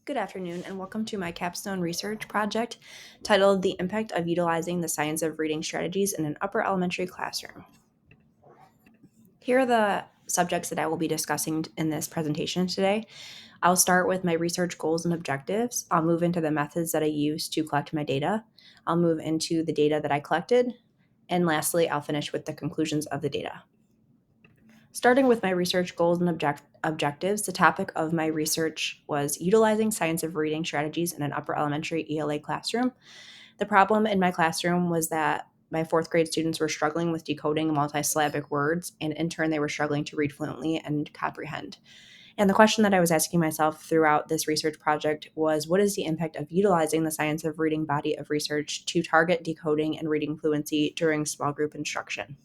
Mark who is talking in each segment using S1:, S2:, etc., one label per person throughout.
S1: Good afternoon, and welcome to my Capstone research project titled The Impact of Utilizing the Science of Reading Strategies in an Upper Elementary Classroom. Here are the subjects that I will be discussing in this presentation today. I'll start with my research goals and objectives. I'll move into the methods that I use to collect my data. I'll move into the data that I collected. And lastly, I'll finish with the conclusions of the data. Starting with my research goals and objectives, the topic of my research was utilizing science of reading strategies in an upper elementary ELA classroom. The problem in my classroom was that my fourth grade students were struggling with decoding multisyllabic words, and in turn, they were struggling to read fluently and comprehend. And the question that I was asking myself throughout this research project was, what is the impact of utilizing the science of reading body of research to target decoding and reading fluency during small group instruction?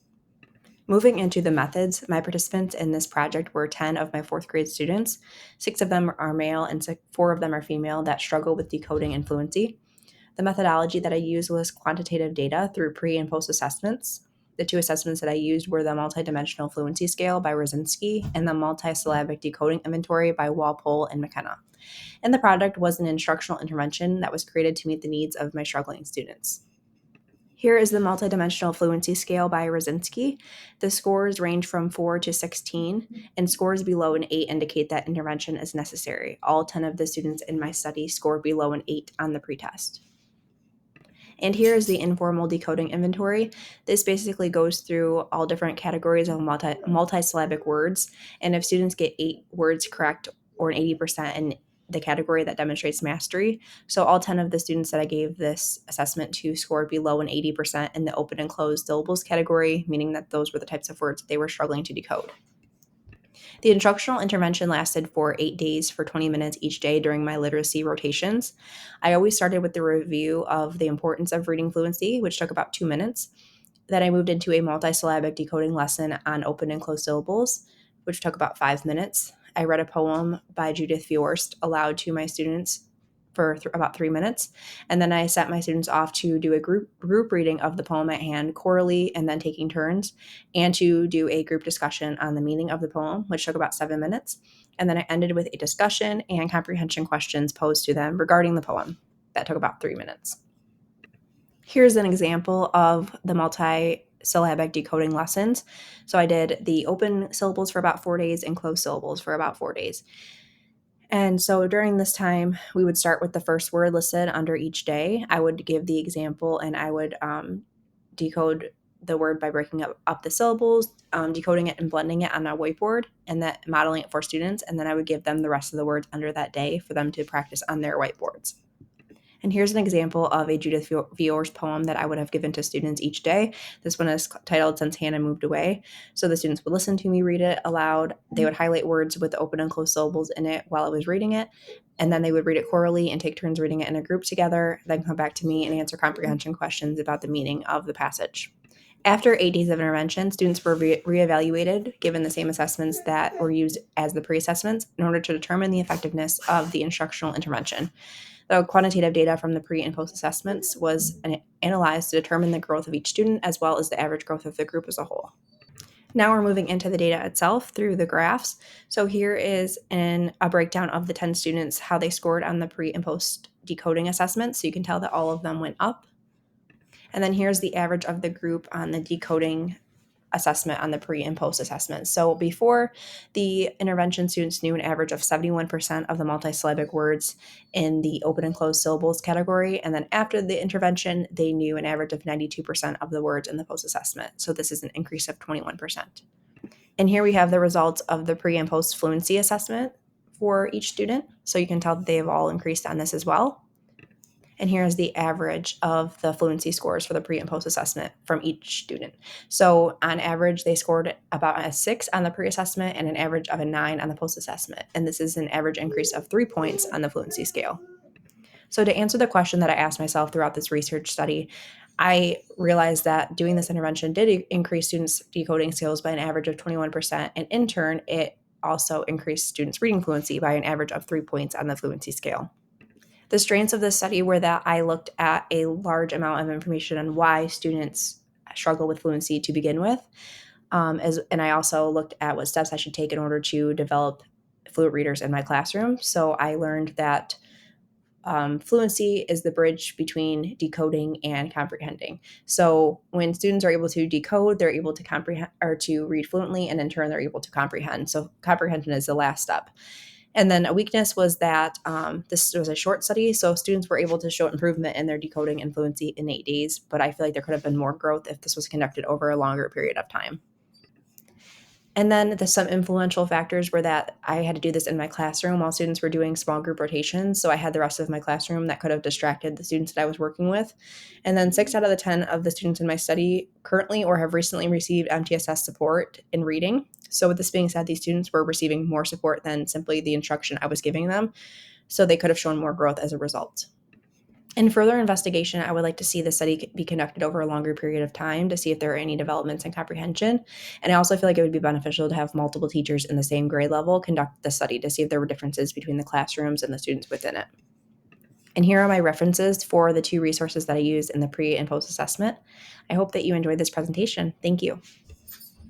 S1: Moving into the methods, my participants in this project were 10 of my fourth grade students. 6 of them are male and 4 of them are female that struggle with decoding and fluency. The methodology that I used was quantitative data through pre and post assessments. The 2 assessments that I used were the multidimensional fluency scale by Rosinski and the multisyllabic decoding inventory by Walpole and McKenna. And the product was an instructional intervention that was created to meet the needs of my struggling students. Here is the multidimensional fluency scale by Rosinski. The scores range from 4 to 16, and scores below an 8 indicate that intervention is necessary. All 10 of the students in my study scored below an 8 on the pretest. And here is the informal decoding inventory. This basically goes through all different categories of multisyllabic words. And if students get 8 words correct or an 80% in the category, that demonstrates mastery. So all 10 of the students that I gave this assessment to scored below an 80% in the open and closed syllables category, meaning that those were the types of words they were struggling to decode. The instructional intervention lasted for 8 days for 20 minutes each day during my literacy rotations. I always started with the review of the importance of reading fluency, which took about 2 minutes. Then I moved into a multisyllabic decoding lesson on open and closed syllables, which took about 5 minutes. I read a poem by Judith Viorst aloud to my students for about 3 minutes, and then I sent my students off to do a group reading of the poem at hand, quarterly, and then taking turns, and to do a group discussion on the meaning of the poem, which took about 7 minutes. And then I ended with a discussion and comprehension questions posed to them regarding the poem. That took about 3 minutes. Here's an example of the multi-syllabic decoding lessons. So I did the open syllables for about 4 days and closed syllables for about 4 days. And so during this time, we would start with the first word listed under each day. I would give the example and I would decode the word by breaking up the syllables, decoding it and blending it on a whiteboard, and then modeling it for students. And then I would give them the rest of the words under that day for them to practice on their whiteboards. And here's an example of a Judith Viorst poem that I would have given to students each day. This one is titled Since Hannah Moved Away. So the students would listen to me read it aloud. They would highlight words with open and closed syllables in it while I was reading it. And then they would read it quarterly and take turns reading it in a group together, then come back to me and answer comprehension questions about the meaning of the passage. After 8 days of intervention, students were reevaluated, given the same assessments that were used as the pre-assessments in order to determine the effectiveness of the instructional intervention. The quantitative data from the pre and post assessments was analyzed to determine the growth of each student as well as the average growth of the group as a whole. Now we're moving into the data itself through the graphs. So here is a breakdown of the 10 students, how they scored on the pre and post decoding assessments. So you can tell that all of them went up. And then here's the average of the group on the decoding assessment on the pre and post assessment. So before, the intervention students knew an average of 71% of the multisyllabic words in the open and closed syllables category. And then after the intervention, they knew an average of 92% of the words in the post assessment. So this is an increase of 21%. And here we have the results of the pre and post fluency assessment for each student. So you can tell that they have all increased on this as well. And here's the average of the fluency scores for the pre and post assessment from each student. So on average, they scored about a 6 on the pre-assessment and an average of a 9 on the post-assessment. And this is an average increase of 3 points on the fluency scale. So to answer the question that I asked myself throughout this research study, I realized that doing this intervention did increase students' decoding skills by an average of 21%. And in turn, it also increased students' reading fluency by an average of 3 points on the fluency scale. The strengths of this study were that I looked at a large amount of information on why students struggle with fluency to begin with. And I also looked at what steps I should take in order to develop fluent readers in my classroom. So I learned that fluency is the bridge between decoding and comprehending. So when students are able to decode, they're able to comprehend or to read fluently, and in turn, they're able to comprehend. So comprehension is the last step. And then a weakness was that this was a short study, so students were able to show improvement in their decoding and fluency in 8 days. But I feel like there could have been more growth if this was conducted over a longer period of time. And then some influential factors were that I had to do this in my classroom while students were doing small group rotations. So I had the rest of my classroom that could have distracted the students that I was working with. And then 6 out of the 10 of the students in my study currently or have recently received MTSS support in reading. So with this being said, these students were receiving more support than simply the instruction I was giving them. So they could have shown more growth as a result. In further investigation, I would like to see the study be conducted over a longer period of time to see if there are any developments in comprehension. And I also feel like it would be beneficial to have multiple teachers in the same grade level conduct the study to see if there were differences between the classrooms and the students within it. And here are my references for the 2 resources that I used in the pre and post assessment. I hope that you enjoyed this presentation. Thank you.